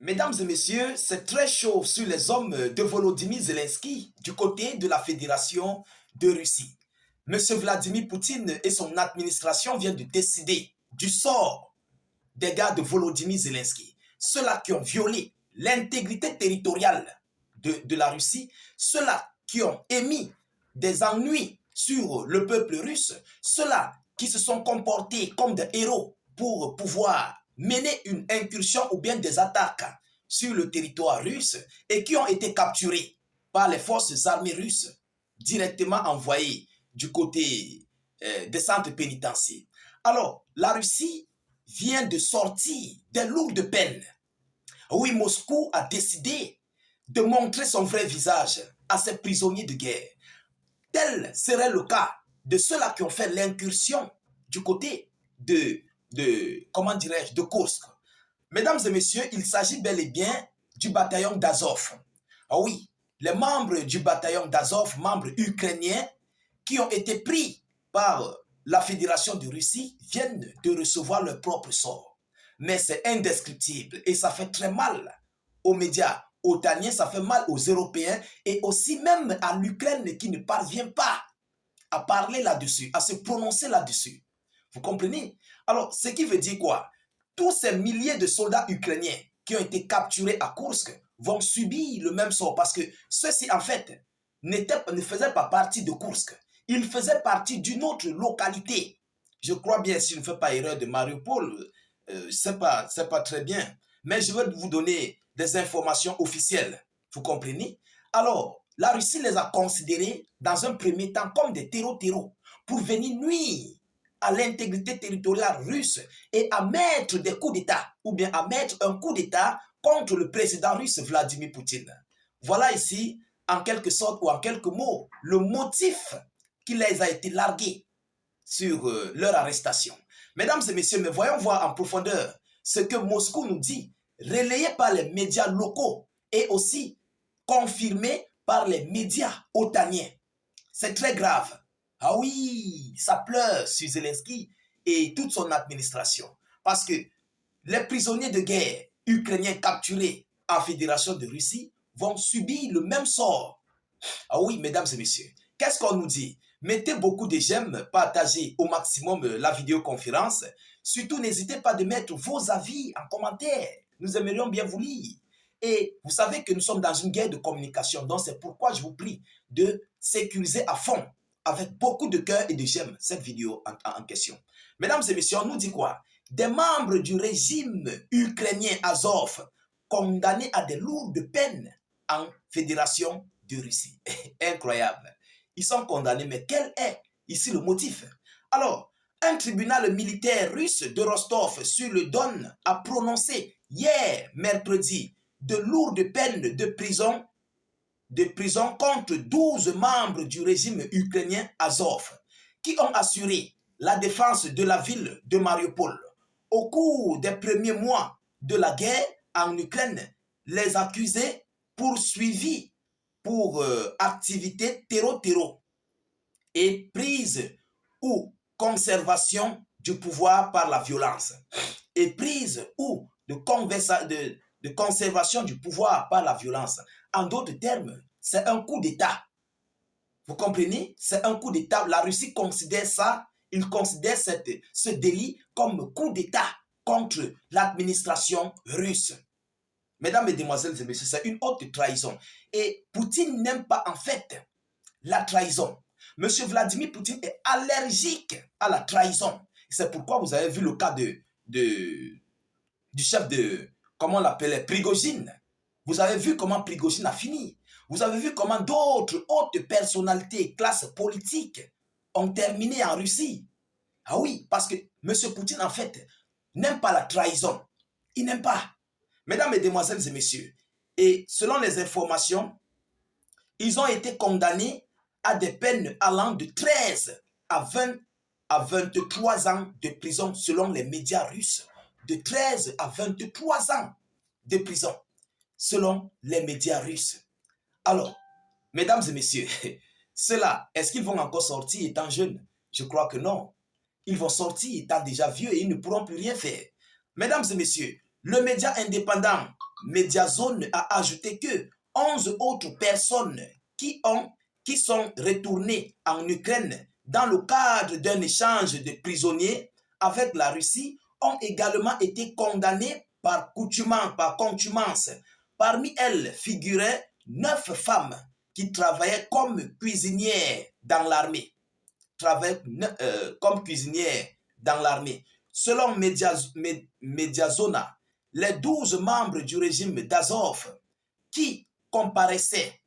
Mesdames et messieurs, c'est très chaud sur les hommes de Volodymyr Zelensky du côté de la Fédération de Russie. Monsieur Vladimir Poutine et son administration viennent de décider du sort des gars de Volodymyr Zelensky. Ceux-là qui ont violé l'intégrité territoriale de la Russie, ceux-là qui ont émis des ennuis sur le peuple russe, ceux-là qui se sont comportés comme des héros pour pouvoir mener une incursion ou bien des attaques sur le territoire russe et qui ont été capturés par les forces armées russes directement envoyées du côté des centres pénitentiaires. Alors, la Russie vient de sortir des lourdes peines. Oui, Moscou a décidé de montrer son vrai visage à ses prisonniers de guerre. Tel serait le cas de ceux-là qui ont fait l'incursion du côté comment dirais-je, de Kursk. Mesdames et messieurs, il s'agit bel et bien du bataillon d'Azov. Ah oui, les membres du bataillon d'Azov, membres ukrainiens, qui ont été pris par la Fédération de Russie, viennent de recevoir leur propre sort. Mais c'est indescriptible et ça fait très mal aux médias otaniens, ça fait mal aux Européens et aussi même à l'Ukraine qui ne parvient pas à parler là-dessus, à se prononcer là-dessus. Vous comprenez? Alors, ce qui veut dire quoi? Tous ces milliers de soldats ukrainiens qui ont été capturés à Kursk vont subir le même sort parce que ceux-ci, en fait, ne faisaient pas partie de Kursk. Ils faisaient partie d'une autre localité. Je crois bien, si je ne fais pas erreur, de Mariupol, c'est pas très bien. Mais je vais vous donner des informations officielles. Vous comprenez? Alors, la Russie les a considérés dans un premier temps comme des terreaux pour venir nuire à l'intégrité territoriale russe et à mettre des coups d'État ou bien à mettre un coup d'État contre le président russe Vladimir Poutine. Voilà ici, en quelque sorte ou en quelques mots, le motif qui les a été largué sur leur arrestation. Mesdames et messieurs, mais voyons voir en profondeur ce que Moscou nous dit, relayé par les médias locaux et aussi confirmé par les médias otaniens. C'est très grave. Ah oui, ça pleure sur Zelensky et toute son administration. Parce que les prisonniers de guerre ukrainiens capturés en Fédération de Russie vont subir le même sort. Ah oui, mesdames et messieurs, qu'est-ce qu'on nous dit? Mettez beaucoup de j'aime, partagez au maximum la vidéoconférence. Surtout, n'hésitez pas de mettre vos avis en commentaire. Nous aimerions bien vous lire. Et vous savez que nous sommes dans une guerre de communication. Donc, c'est pourquoi je vous prie de sécuriser à fond, avec beaucoup de cœur et de j'aime, cette vidéo en question. Mesdames et messieurs, on nous dit quoi? Des membres du régime ukrainien Azov condamnés à des lourdes peines en Fédération de Russie. Incroyable. Ils sont condamnés, mais quel est ici le motif? Alors, un tribunal militaire russe de Rostov sur le Don a prononcé hier, mercredi, de lourdes peines de prison contre 12 membres du régime ukrainien Azov, qui ont assuré la défense de la ville de Mariupol. Au cours des premiers mois de la guerre en Ukraine, les accusés poursuivis pour activité terreau et prise ou conservation du pouvoir par la violence, et prise ou de conservation du pouvoir par la violence. En d'autres termes, c'est un coup d'État. Vous comprenez? C'est un coup d'État. La Russie considère ça, il considère ce délit comme coup d'État contre l'administration russe. Mesdames, Mesdemoiselles et Messieurs, c'est une haute trahison. Et Poutine n'aime pas en fait la trahison. Monsieur Vladimir Poutine est allergique à la trahison. C'est pourquoi vous avez vu le cas du chef de, comment on l'appelait, Prigogine. Vous avez vu comment Prigogine a fini. Vous avez vu comment d'autres hautes personnalités, classes politiques ont terminé en Russie. Ah oui, parce que monsieur Poutine, en fait, n'aime pas la trahison. Il n'aime pas. Mesdames, Mesdemoiselles et Messieurs, et selon les informations, ils ont été condamnés à des peines allant de 13 à 23 ans de prison selon les médias russes. De 13 à 23 ans de prison selon les médias russes. Alors, mesdames et messieurs, ceux-là, est-ce qu'ils vont encore sortir étant jeunes? Je crois que non. Ils vont sortir étant déjà vieux et ils ne pourront plus rien faire. Mesdames et messieurs, le média indépendant Mediazone a ajouté que 11 autres personnes qui sont retournées en Ukraine dans le cadre d'un échange de prisonniers avec la Russie ont également été condamnées par contumace. Parmi elles figuraient 9 femmes qui travaillaient comme cuisinières dans l'armée. Selon Mediazona, les 12 membres du régime d'Azov qui comparaissaient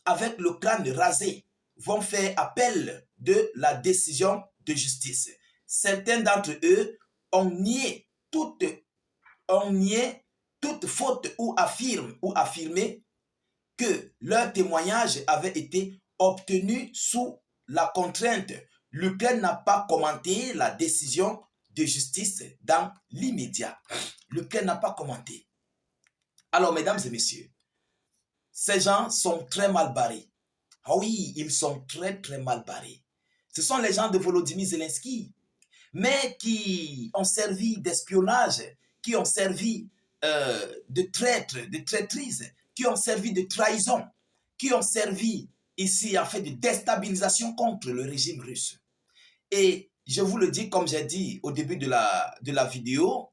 avec le crâne rasé vont faire appel de la décision de justice. Certains d'entre eux ont nié toute faute ou affirmé que leur témoignage avait été obtenu sous la contrainte. L'Ukraine n'a pas commenté la décision de justice dans l'immédiat. L'Ukraine n'a pas commenté. Alors, mesdames et messieurs, ces gens sont très mal barrés. Ah oui, ils sont très mal barrés. Ce sont les gens de Volodymyr Zelensky, mais qui ont servi d'espionnage, qui ont servi de traîtrise, qui ont servi de trahison, qui ont servi ici en fait de déstabilisation contre le régime russe. Et je vous le dis comme j'ai dit au début de la vidéo,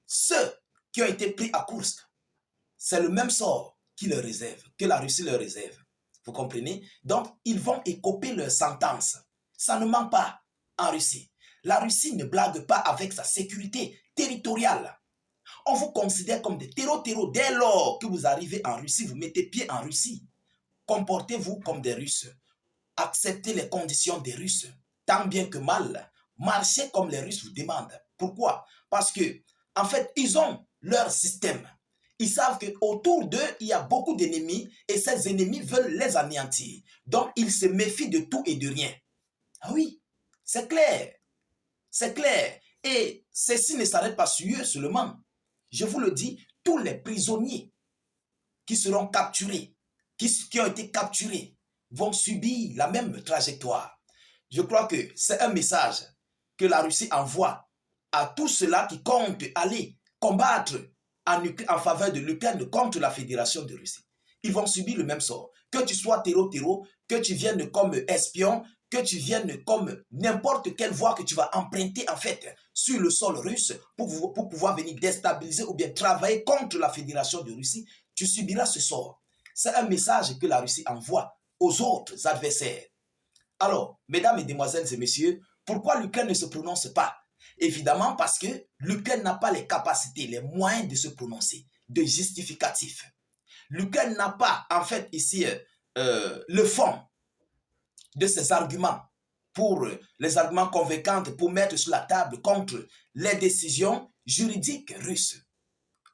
ceux qui ont été pris à Kursk, c'est le même sort qui leur réserve, que la Russie leur réserve. Vous comprenez? Donc, ils vont écoper leur sentence. Ça ne ment pas en Russie. La Russie ne blague pas avec sa sécurité territoriale. On vous considère comme des terreaux. Dès lors que vous arrivez en Russie, vous mettez pied en Russie. Comportez-vous comme des Russes. Acceptez les conditions des Russes. Tant bien que mal, marchez comme les Russes vous demandent. Pourquoi? Parce que, en fait, ils ont leur système. Ils savent qu'autour d'eux, il y a beaucoup d'ennemis et ces ennemis veulent les anéantir. Donc, ils se méfient de tout et de rien. Ah oui, c'est clair. C'est clair. Et ceci ne s'arrête pas sur eux seulement. Je vous le dis, tous les prisonniers qui seront capturés, qui ont été capturés, vont subir la même trajectoire. Je crois que c'est un message que la Russie envoie à tous ceux-là qui comptent aller combattre en faveur de l'Ukraine contre la Fédération de Russie. Ils vont subir le même sort. Que tu sois terreau, que tu viennes comme espion, que tu viennes comme n'importe quelle voie que tu vas emprunter en fait sur le sol russe pour pouvoir venir déstabiliser ou bien travailler contre la Fédération de Russie, tu subiras ce sort. C'est un message que la Russie envoie aux autres adversaires. Alors, mesdames, mesdemoiselles et messieurs, pourquoi l'Ukraine ne se prononce pas? Évidemment parce que l'Ukraine n'a pas les capacités, les moyens de se prononcer, de justificatifs. L'Ukraine n'a pas, en fait, ici, le fond de ses arguments, les arguments convaincants pour mettre sur la table contre les décisions juridiques russes.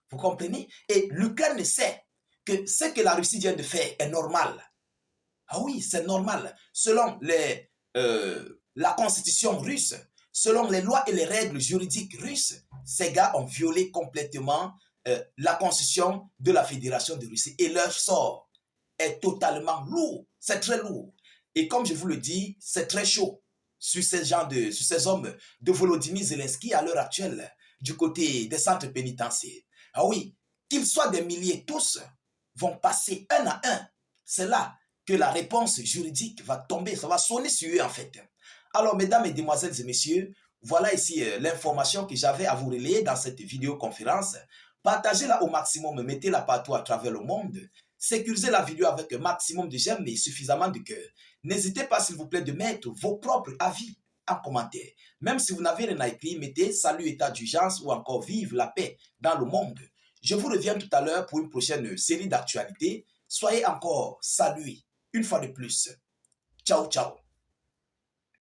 Vous comprenez? Et l'Ukraine sait que ce que la Russie vient de faire est normal. Ah oui, c'est normal. Selon la constitution russe, selon les lois et les règles juridiques russes, ces gars ont violé complètement la constitution de la Fédération de Russie. Et leur sort est totalement lourd. C'est très lourd. Et comme je vous le dis, c'est très chaud sur ces hommes de Volodymyr Zelensky à l'heure actuelle, du côté des centres pénitentiaires. Ah oui, qu'ils soient des milliers, tous vont passer un à un. C'est là que la réponse juridique va tomber, ça va sonner sur eux en fait. Alors, mesdames, mesdemoiselles et messieurs, voilà ici l'information que j'avais à vous relayer dans cette vidéoconférence. Partagez-la au maximum, mettez-la partout à travers le monde. Sécurisez la vidéo avec un maximum de j'aime et suffisamment de cœur. N'hésitez pas, s'il vous plaît, de mettre vos propres avis en commentaire. Même si vous n'avez rien à écrire, mettez salut, état d'urgence ou encore vive la paix dans le monde. Je vous reviens tout à l'heure pour une prochaine série d'actualités. Soyez encore salués une fois de plus. Ciao, ciao.